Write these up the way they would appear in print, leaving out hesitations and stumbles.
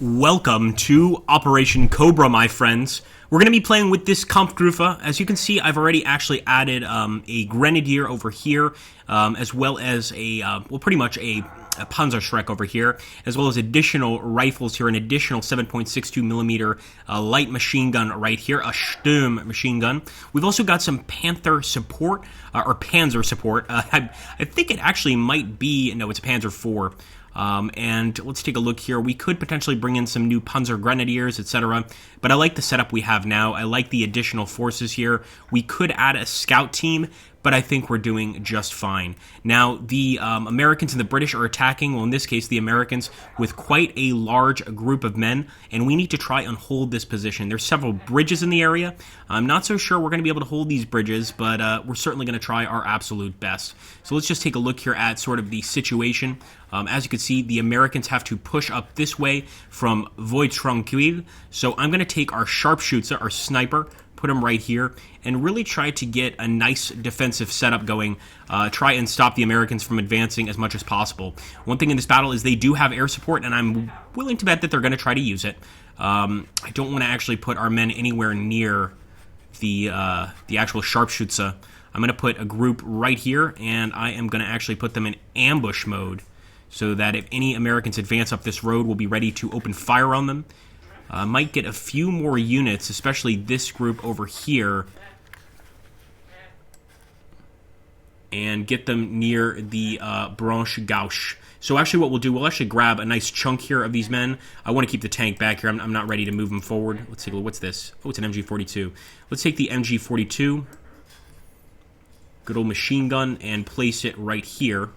Welcome to Operation Cobra, my friends. We're going to be playing with this Kampfgruppe. As you can see, I've already actually added a Grenadier over here, as well as pretty much a Panzerschreck over here, as well as additional rifles here, an additional 7.62 millimeter light machine gun right here, a Sturm machine gun. We've also got some Panther support, or Panzer support. I think it actually might be, no, it's a Panzer IV. And let's take a look here. We could potentially bring in some new Panzer Grenadiers, etc. But I like the setup we have now. I like the additional forces here. We could add a scout team, but I think we're doing just fine. Now, the Americans and the British are attacking, well, in this case, the Americans, with quite a large group of men, and we need to try and hold this position. There's several bridges in the area. I'm not so sure we're going to be able to hold these bridges, but we're certainly going to try our absolute best. So let's just take a look here at sort of the situation. As you can see, the Americans have to push up this way from Voie Tranquille. So I'm going to take our sharpshooter, our sniper, put him right here, and really try to get a nice defensive setup going. Try and stop the Americans from advancing as much as possible. One thing in this battle is they do have air support, and I'm willing to bet that they're going to try to use it. I don't want to actually put our men anywhere near the actual sharpshooter. I'm going to put a group right here, and I am going to actually put them in ambush mode, so that if any Americans advance up this road, we'll be ready to open fire on them. Might get a few more units, especially this group over here, and get them near the Branche Gauche. So actually what we'll do, we'll actually grab a nice chunk here of these men. I want to keep the tank back here. I'm not ready to move them forward. Let's take a look. What's this? Oh, it's an MG42. Let's take the MG42, good old machine gun, and place it right here.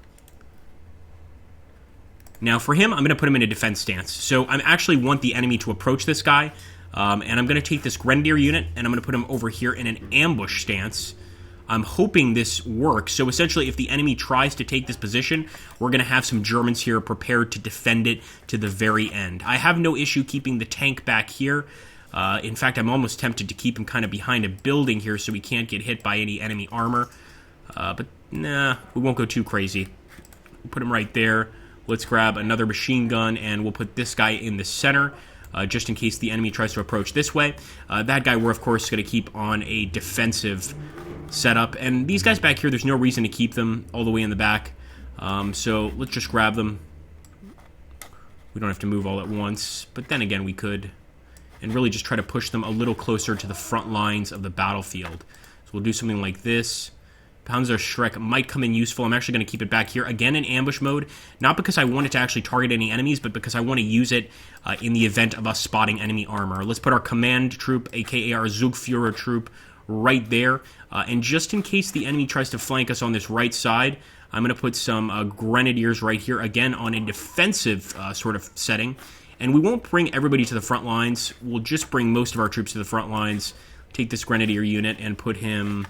Now, for him, I'm going to put him in a defense stance. So I actually want the enemy to approach this guy, and I'm going to take this Grenadier unit, and I'm going to put him over here in an ambush stance. I'm hoping this works. So essentially, if the enemy tries to take this position, we're going to have some Germans here prepared to defend it to the very end. I have no issue keeping the tank back here. In fact, I'm almost tempted to keep him kind of behind a building here so we can't get hit by any enemy armor. But nah, we won't go too crazy. We'll put him right there. Let's grab another machine gun, and we'll put this guy in the center, just in case the enemy tries to approach this way. That guy we're, of course, going to keep on a defensive setup. And these guys back here, there's no reason to keep them all the way in the back. So let's just grab them. We don't have to move all at once, but then again, we could. And really just try to push them a little closer to the front lines of the battlefield. So we'll do something like this. Panzerschreck might come in useful. I'm actually going to keep it back here, again in ambush mode, not because I want it to actually target any enemies, but because I want to use it in the event of us spotting enemy armor. Let's put our command troop, aka our Zugführer troop, right there. And just in case the enemy tries to flank us on this right side, I'm going to put some Grenadiers right here, again on a defensive sort of setting. And we won't bring everybody to the front lines. We'll just bring most of our troops to the front lines, take this Grenadier unit and put him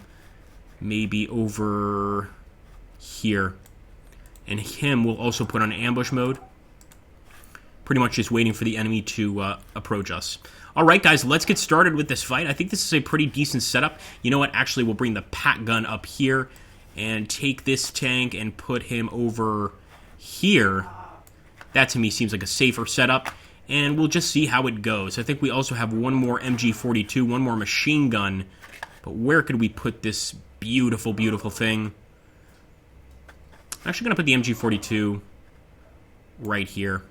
maybe over here. And him we'll also put on ambush mode. Pretty much just waiting for the enemy to approach us. Alright guys, let's get started with this fight. I think this is a pretty decent setup. You know what, actually we'll bring the pack gun up here and take this tank and put him over here. That to me seems like a safer setup. And we'll just see how it goes. I think we also have one more MG42, one more machine gun. But where could we put this beautiful, beautiful thing? I'm actually going to put the MG42 right here.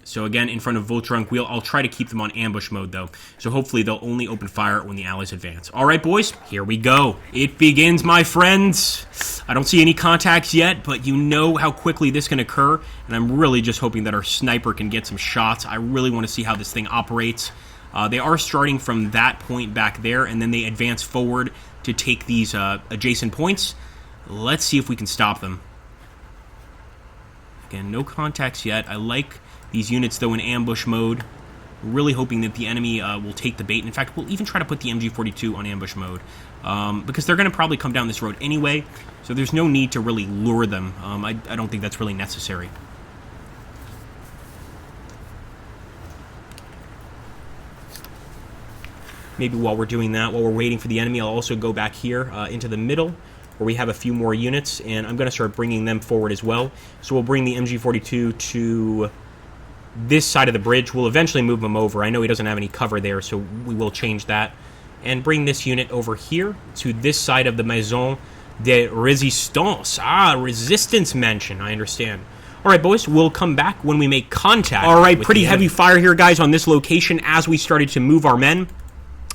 So again, in front of Voie Tranquille. I'll try to keep them on ambush mode, though. So hopefully they'll only open fire when the Allies advance. All right, boys, here we go. It begins, my friends. I don't see any contacts yet, but you know how quickly this can occur. And I'm really just hoping that our sniper can get some shots. I really want to see how this thing operates. They are starting from that point back there, and then they advance forward to take these adjacent points. Let's see if we can stop them. Again, no contacts yet. I like these units, though, in ambush mode. Really hoping that the enemy will take the bait. In fact, we'll even try to put the MG42 on ambush mode. Because they're going to probably come down this road anyway, so there's no need to really lure them. I don't think that's really necessary. Maybe while we're doing that, while we're waiting for the enemy, I'll also go back here into the middle, where we have a few more units, and I'm going to start bringing them forward as well. So we'll bring the MG42 to this side of the bridge. We'll eventually move him over. I know he doesn't have any cover there, so we will change that. And bring this unit over here to this side of the Maison de Resistance. Resistance mansion, I understand. All right, boys, we'll come back when we make contact. All right, pretty heavy fire here, guys, on this location as we started to move our men.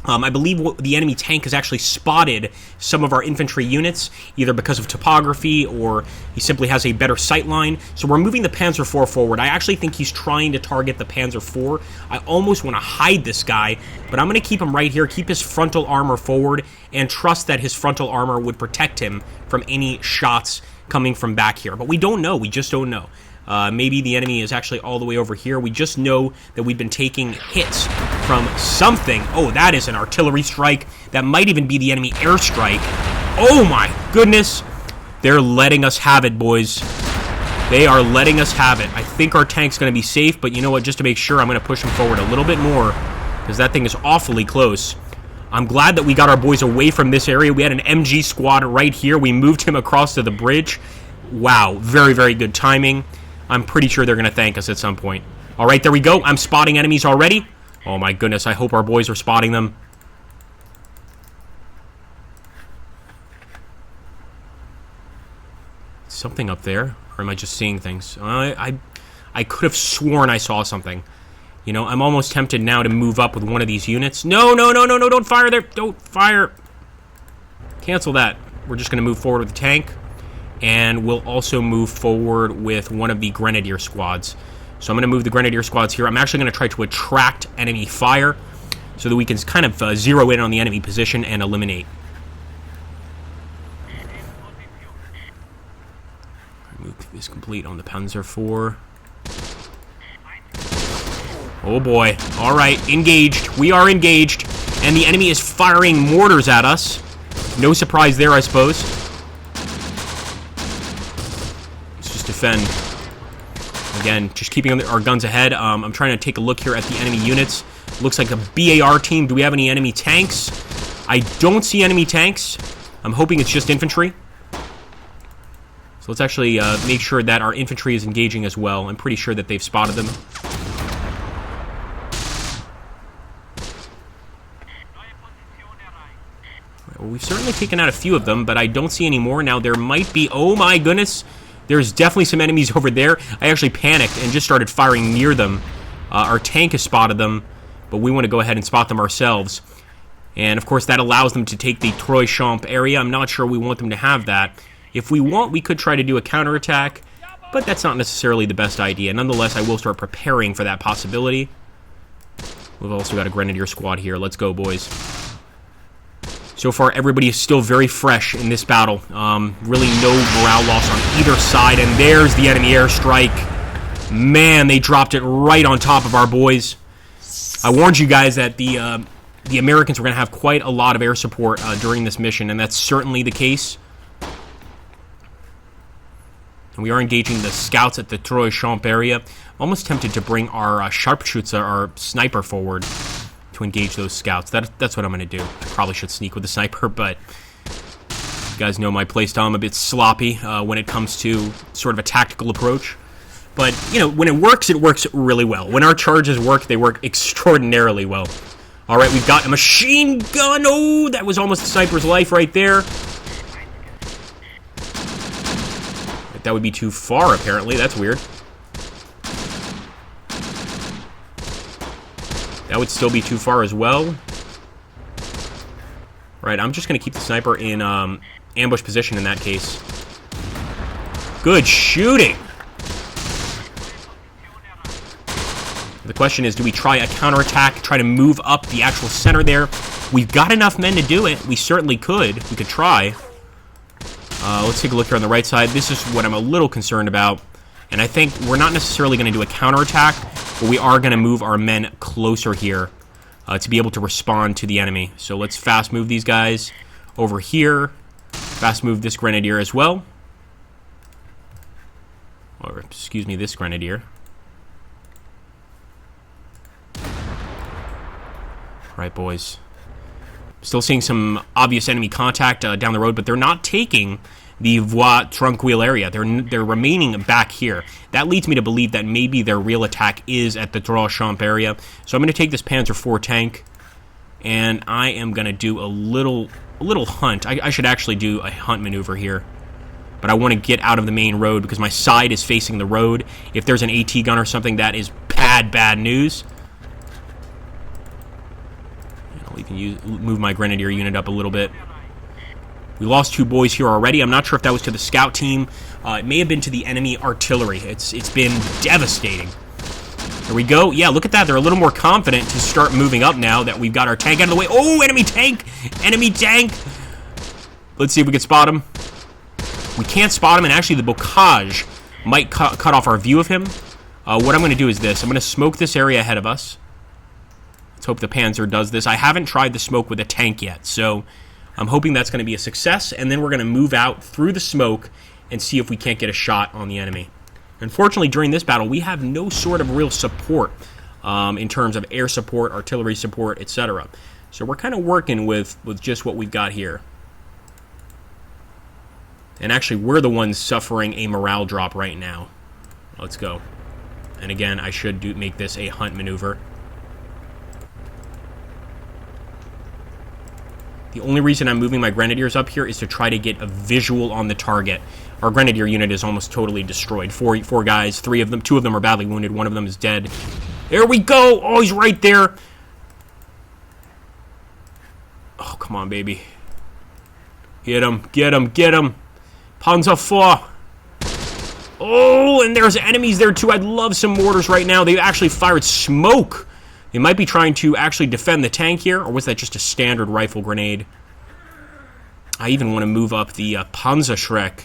I believe the enemy tank has actually spotted some of our infantry units, either because of topography or he simply has a better sight line. So we're moving the Panzer IV forward. I actually think he's trying to target the Panzer IV. I almost want to hide this guy, but I'm going to keep him right here, keep his frontal armor forward, and trust that his frontal armor would protect him from any shots coming from back here. But we don't know. We just don't know. Maybe the enemy is actually all the way over here. We just know that we've been taking hits from something. Oh, that is an artillery strike. That might even be the enemy airstrike. Oh my goodness. They're letting us have it, boys. They are letting us have it. I think our tank's going to be safe, but you know what? Just to make sure, I'm going to push him forward a little bit more because that thing is awfully close. I'm glad that we got our boys away from this area. We had an MG squad right here. We moved him across to the bridge. Wow, very, very good timing. I'm pretty sure they're going to thank us at some point. All right, there we go. I'm spotting enemies already. Oh, my goodness. I hope our boys are spotting them. Something up there. Or am I just seeing things? I could have sworn I saw something. You know, I'm almost tempted now to move up with one of these units. No, no, no, no, no. Don't fire there. Don't fire. Cancel that. We're just going to move forward with the tank. And we'll also move forward with one of the Grenadier squads. So I'm going to move the Grenadier squads here. I'm actually going to try to attract enemy fire so that we can kind of zero in on the enemy position and eliminate. Move is complete on the Panzer IV. Oh boy. All right, engaged. We are engaged. And the enemy is firing mortars at us. No surprise there, I suppose. Defend. Again, just keeping our guns ahead. I'm trying to take a look here at the enemy units. Looks like a BAR team. Do we have any enemy tanks? I don't see enemy tanks. I'm hoping it's just infantry. So let's actually make sure that our infantry is engaging as well. I'm pretty sure that they've spotted them. Well, we've certainly taken out a few of them, but I don't see any more. Now, there might be... Oh, my goodness. There's definitely some enemies over there. I actually panicked and just started firing near them. Our tank has spotted them, but we want to go ahead and spot them ourselves. And, of course, that allows them to take the Trois-Champs area. I'm not sure we want them to have that. If we want, we could try to do a counterattack, but that's not necessarily the best idea. Nonetheless, I will start preparing for that possibility. We've also got a Grenadier squad here. Let's go, boys. So far, everybody is still very fresh in this battle. Really no morale loss on either side. And there's the enemy airstrike. Man, they dropped it right on top of our boys. I warned you guys that the Americans were going to have quite a lot of air support during this mission, and that's certainly the case. And we are engaging the scouts at the Trois-Champs area. I'm almost tempted to bring our sharpshooter, our sniper, forward to engage those scouts. That's what I'm going to do. I probably should sneak with the sniper, but you guys know my playstyle. I'm a bit sloppy when it comes to sort of a tactical approach. But, you know, when it works really well. When our charges work, they work extraordinarily well. All right, we've got a machine gun. Oh, that was almost a sniper's life right there. That would be too far, apparently. That's weird. That would still be too far as well. Right, I'm just going to keep the sniper in ambush position in that case. Good shooting! The question is, do we try a counterattack, try to move up the actual center there? We've got enough men to do it. We certainly could. We could try. Let's take a look here on the right side. This is what I'm a little concerned about. And I think we're not necessarily going to do a counterattack, but we are going to move our men closer here to be able to respond to the enemy. So let's fast move these guys over here. Fast move this Grenadier as well. Or, excuse me, this Grenadier. Right, boys. Still seeing some obvious enemy contact down the road, but they're not taking the Voie Tranquille area. They're remaining back here. That leads me to believe that maybe their real attack is at the Trois-Champs area. So I'm going to take this Panzer IV tank, and I am going to do a little hunt. I should actually do a hunt maneuver here. But I want to get out of the main road because my side is facing the road. If there's an AT gun or something, that is bad news. We can move my Grenadier unit up a little bit. We lost 2 boys here already. I'm not sure if that was to the scout team. It may have been to the enemy artillery. It's been devastating. There we go. Yeah, look at that. They're a little more confident to start moving up now that we've got our tank out of the way. Oh, enemy tank! Enemy tank! Let's see if we can spot him. We can't spot him, and actually the bocage might cut off our view of him. What I'm going to do is this. I'm going to smoke this area ahead of us. Let's hope the Panzer does this. I haven't tried the smoke with a tank yet, so I'm hoping that's going to be a success, and then we're going to move out through the smoke and see if we can't get a shot on the enemy. Unfortunately, during this battle, we have no sort of real support in terms of air support, artillery support, etc. So we're kind of working with just what we've got here. And actually, we're the ones suffering a morale drop right now. Let's go. And again, I should make this a hunt maneuver. The only reason I'm moving my Grenadiers up here is to try to get a visual on the target. Our Grenadier unit is almost totally destroyed. Four guys, 3 of them, 2 of them are badly wounded, 1 of them is dead. There we go! Oh, he's right there! Oh, come on, baby. Get him, get him, get him! Panzer IV! Oh, and there's enemies there too. I'd love some mortars right now. They've actually fired smoke. They might be trying to actually defend the tank here, or was that just a standard rifle grenade? I even want to move up the Panzerschreck,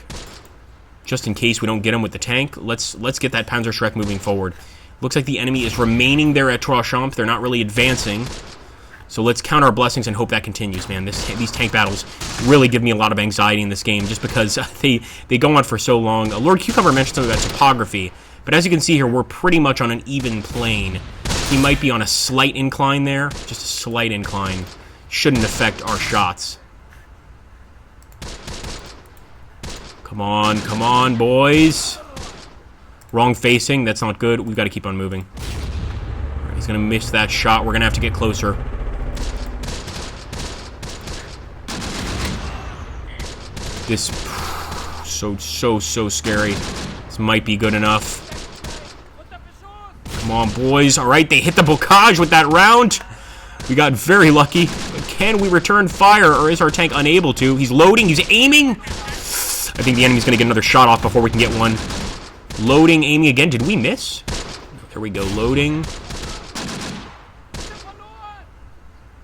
just in case we don't get him with the tank. Let's get that Panzerschreck moving forward. Looks like the enemy is remaining there at Trois-Champs. They're not really advancing. So let's count our blessings and hope that continues, man. These tank battles really give me a lot of anxiety in this game, just because they go on for so long. Lord Cucumber mentioned something about topography, but as you can see here, we're pretty much on an even plane. He might be on a slight incline there, just a slight incline. Shouldn't affect our shots. Come on, boys. Wrong facing, that's not good. We've got to keep on moving. He's going to miss that shot. We're going to have to get closer. This, so scary. This might be good enough. Come on, boys. All right, they hit the bocage with that round. We got very lucky. But can we return fire, or is our tank unable to? He's loading. He's aiming. I think the enemy's going to get another shot off before we can get one. Loading, aiming again. Did we miss? There we go. Loading.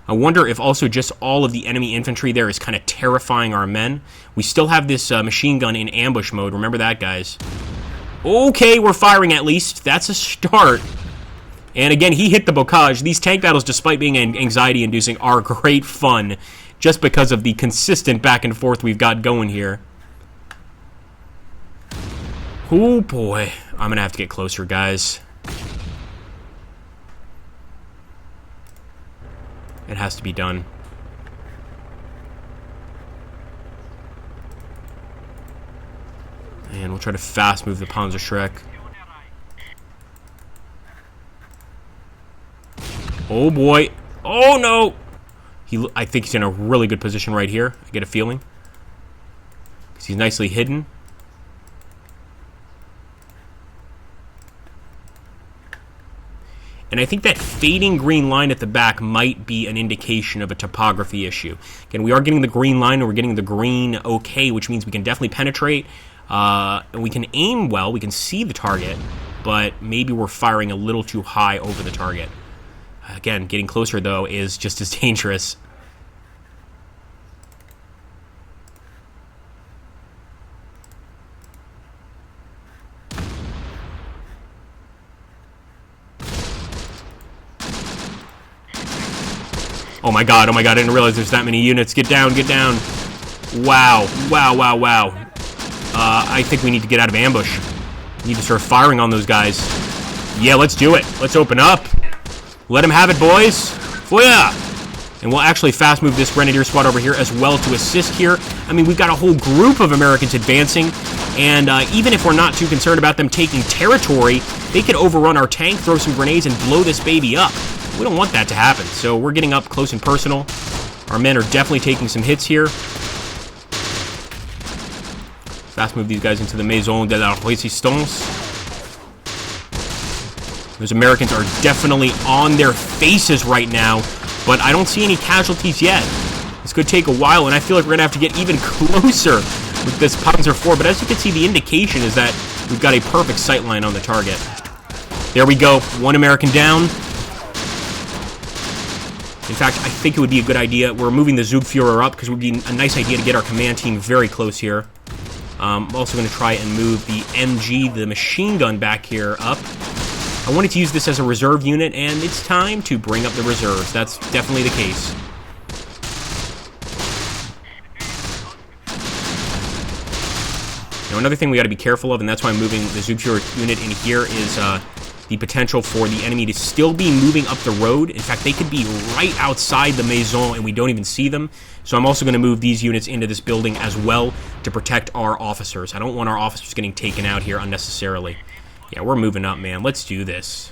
I wonder if also just all of the enemy infantry there is kind of terrifying our men. We still have this machine gun in ambush mode. Remember that, guys. Okay, we're firing at least. That's a start. And again, he hit the bocage. These tank battles, despite being anxiety-inducing, are great fun just because of the consistent back and forth we've got going here. Oh, boy. I'm going to have to get closer, guys. It has to be done. And we'll try to fast move the Panzerschreck. Oh boy. Oh no! I think he's in a really good position right here. I get a feeling. Because he's nicely hidden. And I think that fading green line at the back might be an indication of a topography issue. Again, we are getting the green line, and we're getting the green okay, which means we can definitely penetrate. And we can aim well, we can see the target, but maybe we're firing a little too high over the target. Again, getting closer, though, is just as dangerous. Oh my god, I didn't realize there's that many units. Get down, get down. Wow. I think we need to get out of ambush. We need to start firing on those guys. Yeah, let's do it. Let's open up. Let them have it, boys. Fire! And we'll actually fast move this Grenadier squad over here as well to assist here. I mean, we've got a whole group of Americans advancing, and even if we're not too concerned about them taking territory, they could overrun our tank, throw some grenades, and blow this baby up. We don't want that to happen, so we're getting up close and personal. Our men are definitely taking some hits here. Fast move these guys into the Maison de la Résistance. Those Americans are definitely on their faces right now, but I don't see any casualties yet. This could take a while, and I feel like we're going to have to get even closer with this Panzer IV, but as you can see, the indication is that we've got a perfect sight line on the target. There we go. One American down. In fact, I think it would be a good idea. We're moving the Zugführer up because it would be a nice idea to get our command team very close here. I'm also going to try and move the MG, the machine gun, back here up. I wanted to use this as a reserve unit, and it's time to bring up the reserves. That's definitely the case. Now, another thing we got to be careful of, and that's why I'm moving the Zugführer unit in here, is the potential for the enemy to still be moving up the road. In fact, they could be right outside the Maison, and we don't even see them. So I'm also going to move these units into this building as well to protect our officers. I don't want our officers getting taken out here unnecessarily. Yeah, we're moving up, man. Let's do this.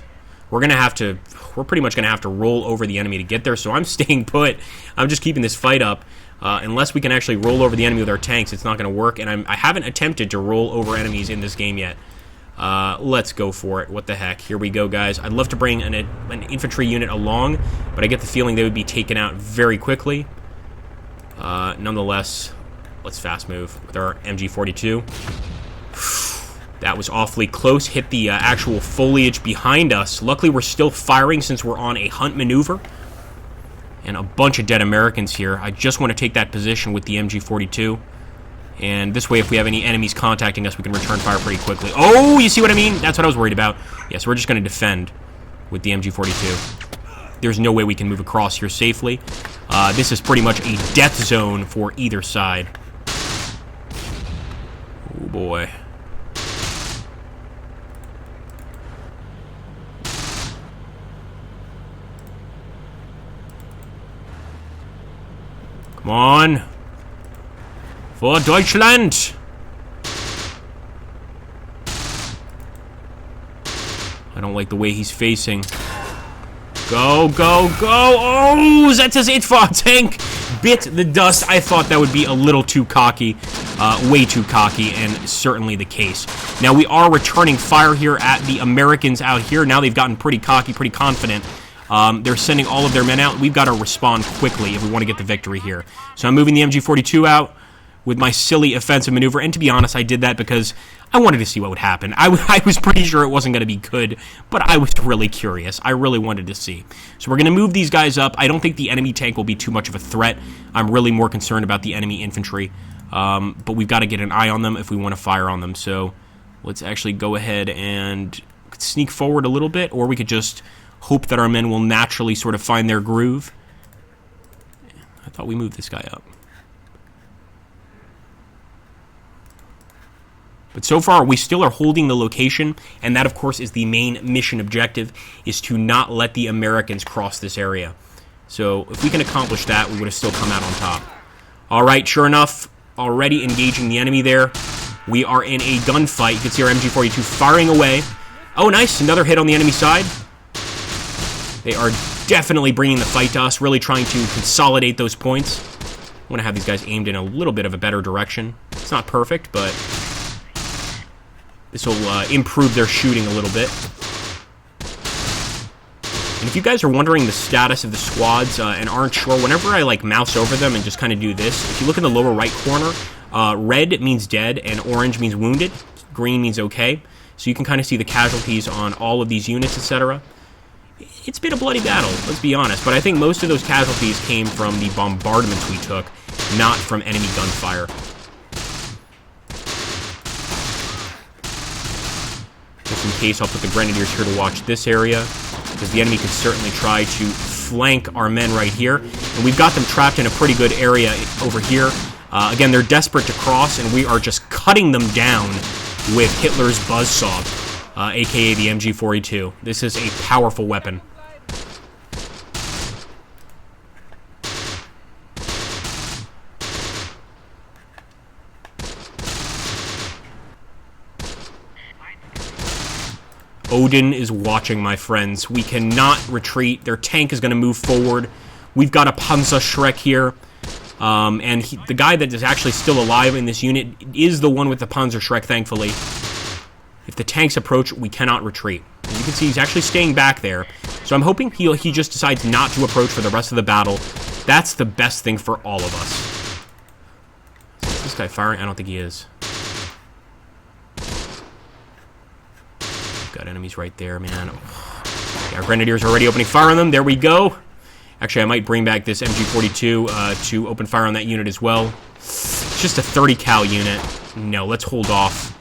We're pretty much going to have to roll over the enemy to get there, so I'm staying put. I'm just keeping this fight up. Unless we can actually roll over the enemy with our tanks, it's not going to work, and I haven't attempted to roll over enemies in this game yet. Let's go for it. What the heck? Here we go, guys. I'd love to bring an infantry unit along, but I get the feeling they would be taken out very quickly. Nonetheless, let's fast move with our MG42. That was awfully close. Hit the actual foliage behind us. Luckily, we're still firing since we're on a hunt maneuver. And a bunch of dead Americans here. I just want to take that position with the MG42. And this way, if we have any enemies contacting us, we can return fire pretty quickly. Oh, you see what I mean? That's what I was worried about. Yeah, so we're just going to defend with the MG42. There's no way we can move across here safely. This is pretty much a death zone for either side. Oh, boy. Come on. For Deutschland! I don't like the way he's facing. Go, go, go! Oh, that's his tank! Bit the dust. I thought that would be a little too cocky. Way too cocky, and certainly the case. Now, we are returning fire here at the Americans out here. Now they've gotten pretty cocky, pretty confident. They're sending all of their men out. We've got to respond quickly if we want to get the victory here. So I'm moving the MG42 out with my silly offensive maneuver. And to be honest, I did that because I wanted to see what would happen. I was pretty sure it wasn't going to be good, but I was really curious. I really wanted to see. So we're going to move these guys up. I don't think the enemy tank will be too much of a threat. I'm really more concerned about the enemy infantry. But we've got to get an eye on them if we want to fire on them. So let's actually go ahead and sneak forward a little bit, or we could just hope that our men will naturally sort of find their groove. I thought we moved this guy up. But so far, we still are holding the location, and that, of course, is the main mission objective, is to not let the Americans cross this area. So if we can accomplish that, we would have still come out on top. All right, sure enough, already engaging the enemy there. We are in a gunfight. You can see our MG42 firing away. Oh, nice. Another hit on the enemy side. They are definitely bringing the fight to us, really trying to consolidate those points. I want to have these guys aimed in a little bit of a better direction. It's not perfect, but this will improve their shooting a little bit. And if you guys are wondering the status of the squads and aren't sure, whenever I mouse over them and just kind of do this, if you look in the lower right corner, red means dead and orange means wounded. Green means okay. So you can kind of see the casualties on all of these units, etc. It's been a bloody battle, let's be honest, but I think most of those casualties came from the bombardments we took, not from enemy gunfire. Just in case, I'll put the Grenadiers here to watch this area, because the enemy could certainly try to flank our men right here. And we've got them trapped in a pretty good area over here. Again, they're desperate to cross, and we are just cutting them down with Hitler's buzzsaw, aka the MG42. This is a powerful weapon. Odin is watching, my friends. We cannot retreat. Their tank is going to move forward. We've got a Panzerschreck here. And the guy that is actually still alive in this unit is the one with the Panzerschreck, thankfully. If the tanks approach, we cannot retreat. As you can see, he's actually staying back there. So I'm hoping he just decides not to approach for the rest of the battle. That's the best thing for all of us. Is this guy firing? I don't think he is. Got enemies right there, man. Yeah, our Grenadiers are already opening fire on them. There we go. Actually, I might bring back this MG42 to open fire on that unit as well. It's just a 30 cal unit. No, let's hold off.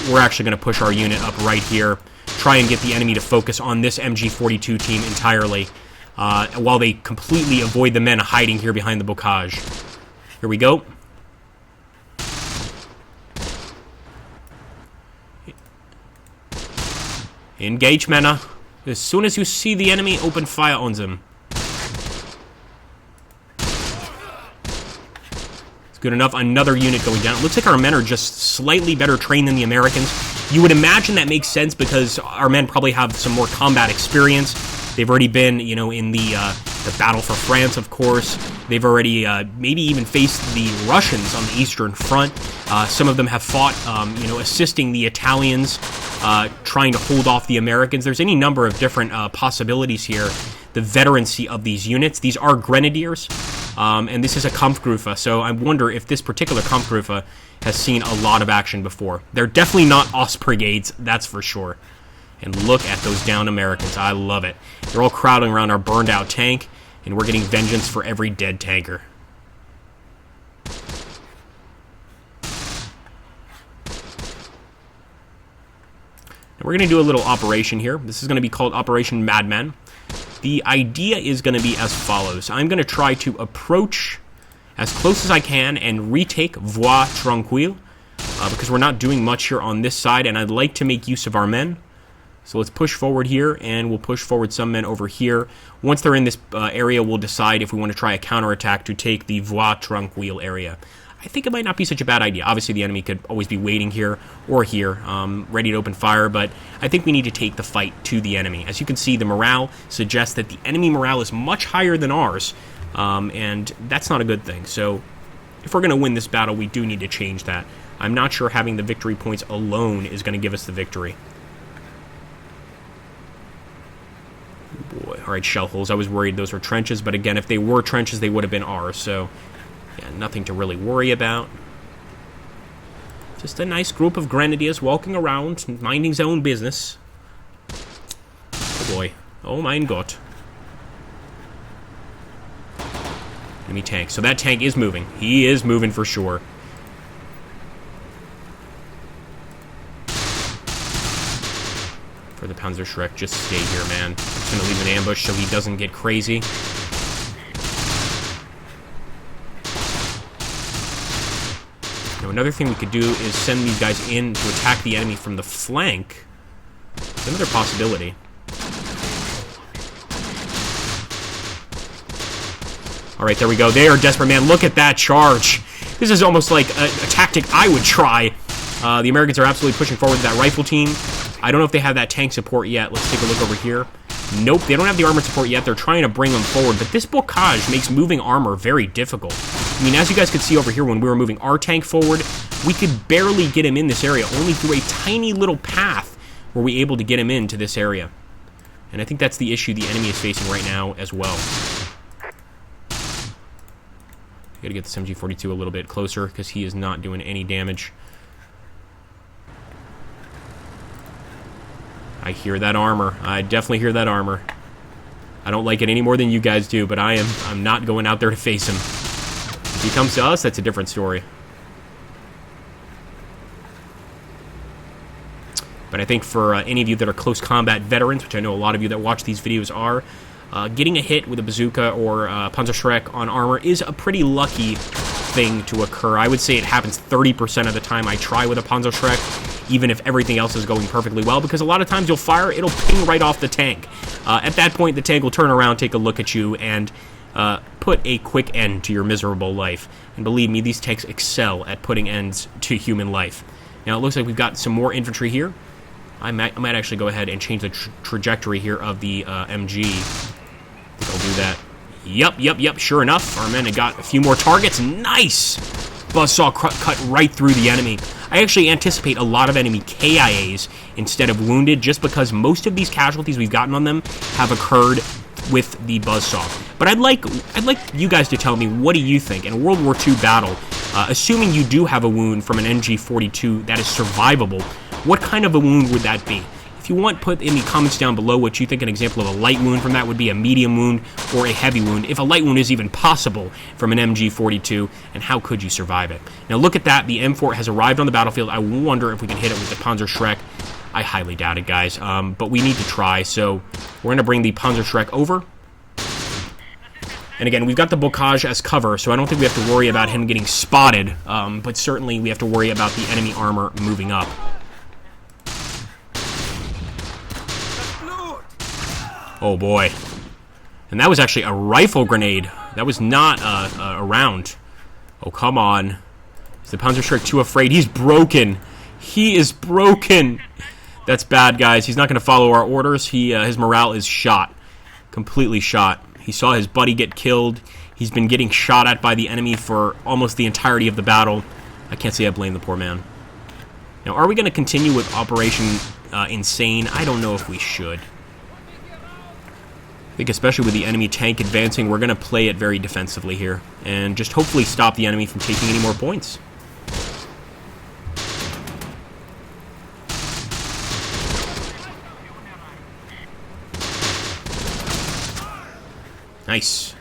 We're actually going to push our unit up right here. Try and get the enemy to focus on this MG42 team entirely. While they completely avoid the men hiding here behind the bocage. Here we go. Engage, Mena. As soon as you see the enemy, open fire on them. It's good enough. Another unit going down. It looks like our men are just slightly better trained than the Americans. You would imagine that makes sense because our men probably have some more combat experience. They've already been, you know, in the battle for France, of course. They've already maybe even faced the Russians on the Eastern Front. Some of them have fought, you know, assisting the Italians, trying to hold off the Americans. There's any number of different possibilities here. The veterancy of these units. These are Grenadiers, and this is a Kampfgruppe, so I wonder if this particular Kampfgruppe has seen a lot of action before. They're definitely not Ostbrigades, that's for sure. And look at those downed Americans. I love it. They're all crowding around our burned-out tank, and we're getting vengeance for every dead tanker. And we're going to do a little operation here. This is going to be called Operation Madman. The idea is going to be as follows. I'm going to try to approach as close as I can and retake Voie Tranquille, because we're not doing much here on this side, and I'd like to make use of our men. So let's push forward here, and we'll push forward some men over here. Once they're in this area, we'll decide if we want to try a counterattack to take the Voie Tranquille area. I think it might not be such a bad idea. Obviously, the enemy could always be waiting here or here, ready to open fire, but I think we need to take the fight to the enemy. As you can see, the morale suggests that the enemy morale is much higher than ours, and that's not a good thing. So if we're going to win this battle, we do need to change that. I'm not sure having the victory points alone is going to give us the victory. Boy, alright, shell holes. I was worried those were trenches, but again, if they were trenches, they would have been ours, so yeah, nothing to really worry about. Just a nice group of Grenadiers walking around, minding their own business. Oh boy. Oh mein Gott. Enemy tank. So that tank is moving. He is moving for sure. For the Panzerschreck, just stay here, man. I'm just going to leave an ambush so he doesn't get crazy. Now, another thing we could do is send these guys in to attack the enemy from the flank. It's another possibility. Alright, there we go. They are desperate, man. Look at that charge. This is almost like a tactic I would try. The Americans are absolutely pushing forward with that rifle team. I don't know if they have that tank support yet. Let's take a look over here. Nope, they don't have the armored support yet. They're trying to bring them forward, but this bocage makes moving armor very difficult. I mean, as you guys could see over here when we were moving our tank forward, we could barely get him in this area, only through a tiny little path were we able to get him into this area. And I think that's the issue the enemy is facing right now as well. Gotta get this MG42 a little bit closer, because he is not doing any damage. I hear that armor. I definitely hear that armor. I don't like it any more than you guys do, but I'm not going out there to face him. If he comes to us, that's a different story. But I think for any of you that are close combat veterans, which I know a lot of you that watch these videos are, getting a hit with a bazooka or Panzerschreck on armor is a pretty lucky thing to occur. I would say it happens 30% of the time I try with a Panzerschreck, even if everything else is going perfectly well, because a lot of times you'll fire, it'll ping right off the tank. At that point, the tank will turn around, take a look at you, and put a quick end to your miserable life. And believe me, these tanks excel at putting ends to human life. Now, it looks like we've got some more infantry here. I might actually go ahead and change the trajectory here of the MG. I think I'll do that. Yep. Sure enough, our men have got a few more targets. Nice! Buzzsaw cut right through the enemy. I actually anticipate a lot of enemy KIAs instead of wounded, just because most of these casualties we've gotten on them have occurred with the buzzsaw. But I'd like you guys to tell me, what do you think in a World War II battle, assuming you do have a wound from an MG42 that is survivable, what kind of a wound would that be? If you want, put in the comments down below what you think an example of a light wound from that would be, a medium wound, or a heavy wound, if a light wound is even possible from an MG42, and how could you survive it? Now look at that, the M4 has arrived on the battlefield. I wonder if we can hit it with the Panzerschreck. I highly doubt it, guys, but we need to try, so we're going to bring the Panzerschreck over. And again, we've got the bocage as cover, so I don't think we have to worry about him getting spotted, but certainly we have to worry about the enemy armor moving up. Oh boy. And that was actually a rifle grenade. That was not a round. Oh, come on. Is the Panzerschreck too afraid? He's broken. He is broken. That's bad, guys. He's not going to follow our orders. His morale is shot. Completely shot. He saw his buddy get killed. He's been getting shot at by the enemy for almost the entirety of the battle. I can't say I blame the poor man. Now, are we going to continue with Operation Insane? I don't know if we should. I think especially with the enemy tank advancing, we're going to play it very defensively here, and just hopefully stop the enemy from taking any more points. Nice.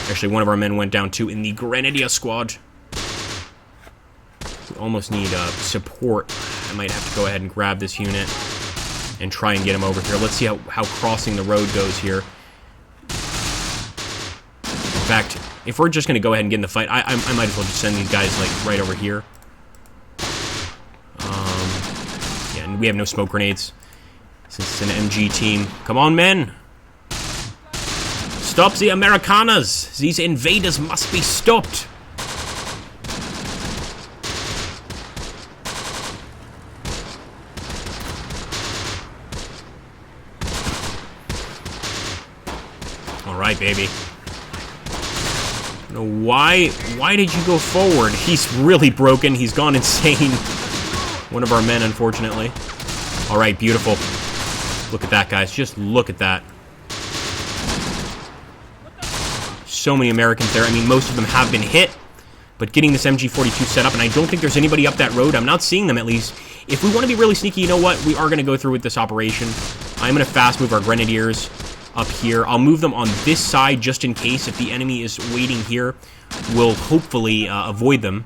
Actually, one of our men went down too in the Grenadier squad. We almost need support. I might have to go ahead and grab this unit and try and get him over here. Let's see how crossing the road goes here. In fact, if we're just going to go ahead and get in the fight, I might as well just send these guys, like, right over here. Yeah, and we have no smoke grenades, since it's an MG team. Come on, men! Stop the Americanas! These invaders must be stopped! Alright, baby. Why did you go forward? He's really broken. He's gone insane. One of our men, unfortunately. All right, beautiful. Look at that, guys. Just look at that. So many Americans there. I mean, most of them have been hit, but getting this MG42 set up, and I don't think there's anybody up that road. I'm not seeing them, at least. If we want to be really sneaky, you know what? We are going to go through with this operation. I'm going to fast move our Grenadiers up here. I'll move them on this side just in case. If the enemy is waiting here, we'll hopefully avoid them.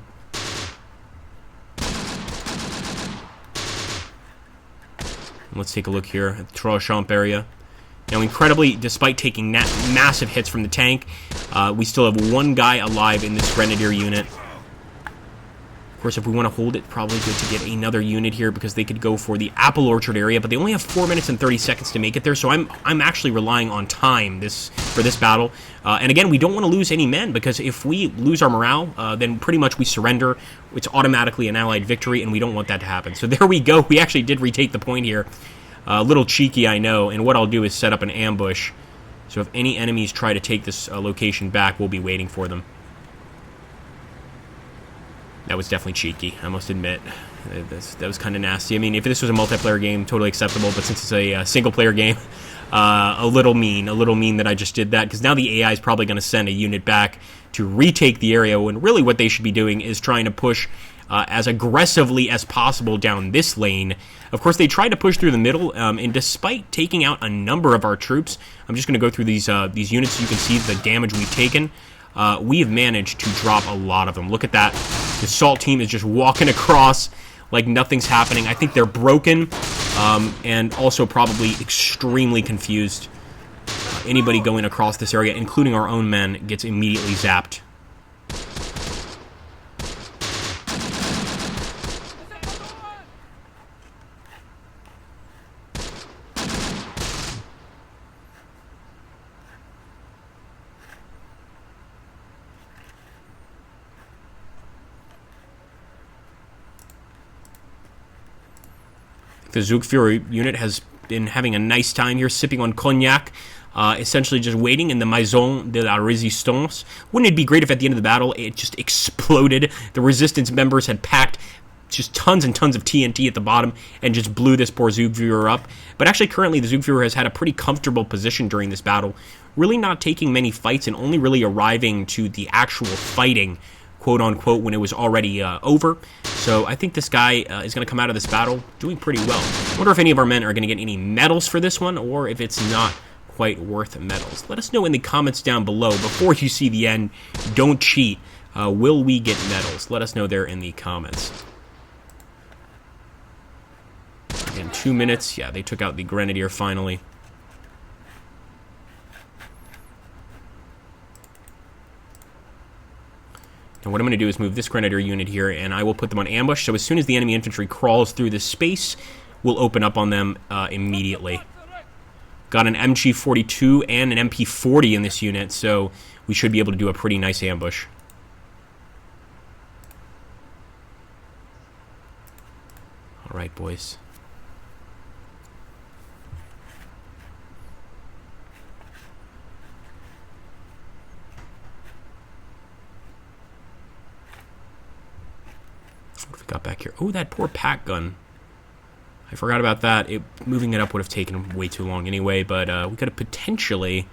Let's take a look here at the Trois-Champs area. Now, incredibly, despite taking massive hits from the tank, we still have one guy alive in this Grenadier unit. Of course, if we want to hold it, probably good to get another unit here, because they could go for the apple orchard area, but they only have 4 minutes and 30 seconds to make it there, so I'm actually relying on time for this battle. And again, we don't want to lose any men, because if we lose our morale, then pretty much we surrender. It's automatically an Allied victory, and we don't want that to happen. So there we go. We actually did retake the point here. A little cheeky, I know, and what I'll do is set up an ambush. So if any enemies try to take this location back, we'll be waiting for them. That was definitely cheeky, I must admit. That was kind of nasty. I mean, if this was a multiplayer game, totally acceptable, but since it's a single-player game, a little mean that I just did that, because now the AI is probably going to send a unit back to retake the area, when really what they should be doing is trying to push as aggressively as possible down this lane. Of course, they tried to push through the middle, and despite taking out a number of our troops, I'm just going to go through these units so you can see the damage we've taken. We have managed to drop a lot of them. Look at that. The assault team is just walking across like nothing's happening. I think they're broken, and also probably extremely confused. Anybody going across this area, including our own men, gets immediately zapped. The Zugführer unit has been having a nice time here, sipping on cognac, essentially just waiting in the Maison de la Résistance. Wouldn't it be great if at the end of the battle it just exploded? The resistance members had packed just tons and tons of TNT at the bottom and just blew this poor Zugführer up. But actually, currently, the Zugführer has had a pretty comfortable position during this battle, really not taking many fights and only really arriving to the actual fighting, quote-unquote, when it was already over. So I think this guy is going to come out of this battle doing pretty well. I wonder if any of our men are going to get any medals for this one, or if it's not quite worth medals. Let us know in the comments down below. Before you see the end, don't cheat. Will we get medals? Let us know there in the comments. In 2 minutes, yeah, they took out the Grenadier finally. And what I'm going to do is move this Grenadier unit here, and I will put them on ambush. So as soon as the enemy infantry crawls through this space, we'll open up on them immediately. Got an MG42 and an MP40 in this unit, so we should be able to do a pretty nice ambush. All right, boys. What have we got back here? Oh, that poor pack gun. I forgot about that. Moving it up would have taken way too long anyway, but we could have potentially,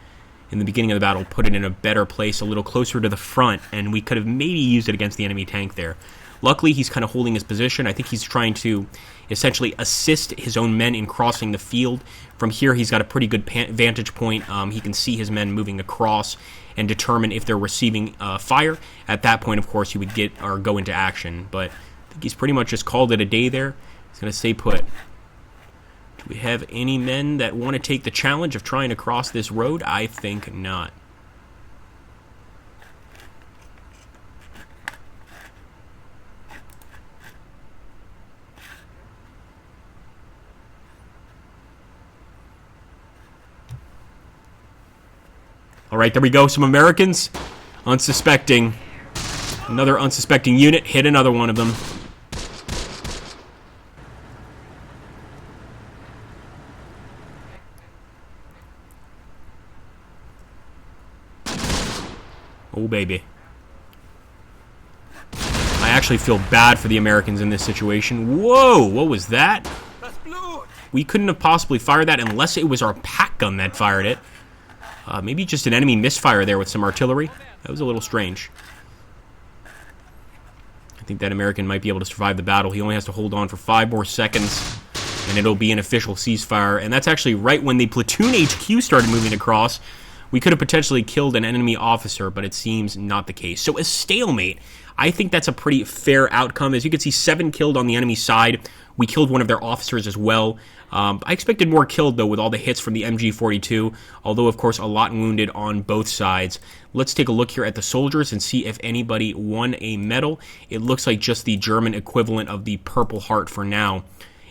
in the beginning of the battle, put it in a better place, a little closer to the front, and we could have maybe used it against the enemy tank there. Luckily, he's kind of holding his position. I think he's trying to essentially assist his own men in crossing the field. From here, he's got a pretty good vantage point. He can see his men moving across and determine if they're receiving fire. At that point, of course, he would get or go into action, but I think he's pretty much just called it a day there. He's going to stay put. Do we have any men that want to take the challenge of trying to cross this road? I think not. All right, there we go. Some Americans, unsuspecting. Another unsuspecting unit hit another one of them. Oh, baby. I actually feel bad for the Americans in this situation. Whoa, what was that? We couldn't have possibly fired that unless it was our pack gun that fired it. Maybe just an enemy misfire there with some artillery. That was a little strange. I think that American might be able to survive the battle. He only has to hold on for 5 more seconds, and it'll be an official ceasefire. And that's actually right when the platoon HQ started moving across. We could have potentially killed an enemy officer, but it seems not the case. So a stalemate. I think that's a pretty fair outcome. As you can see, 7 killed on the enemy side. We killed one of their officers as well. I expected more killed, though, with all the hits from the MG42, although, of course, a lot wounded on both sides. Let's take a look here at the soldiers and see if anybody won a medal. It looks like just the German equivalent of the Purple Heart for now.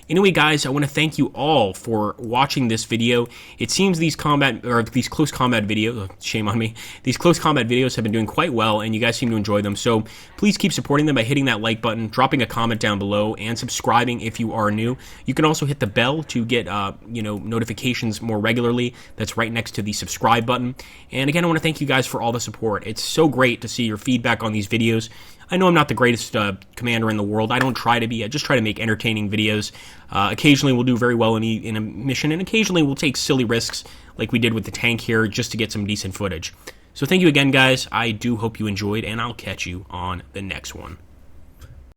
Anyway, guys, I want to thank you all for watching this video. It seems these close combat videos, shame on me, these close combat videos have been doing quite well, and you guys seem to enjoy them. So please keep supporting them by hitting that like button, dropping a comment down below, and subscribing if you are new. You can also hit the bell to get notifications more regularly. That's right next to the subscribe button. And again, I want to thank you guys for all the support. It's so great to see your feedback on these videos. I know I'm not the greatest commander in the world. I don't try to be. I just try to make entertaining videos. Occasionally we'll do very well in a mission, and occasionally we'll take silly risks like we did with the tank here just to get some decent footage. So thank you again, guys. I do hope you enjoyed, and I'll catch you on the next one.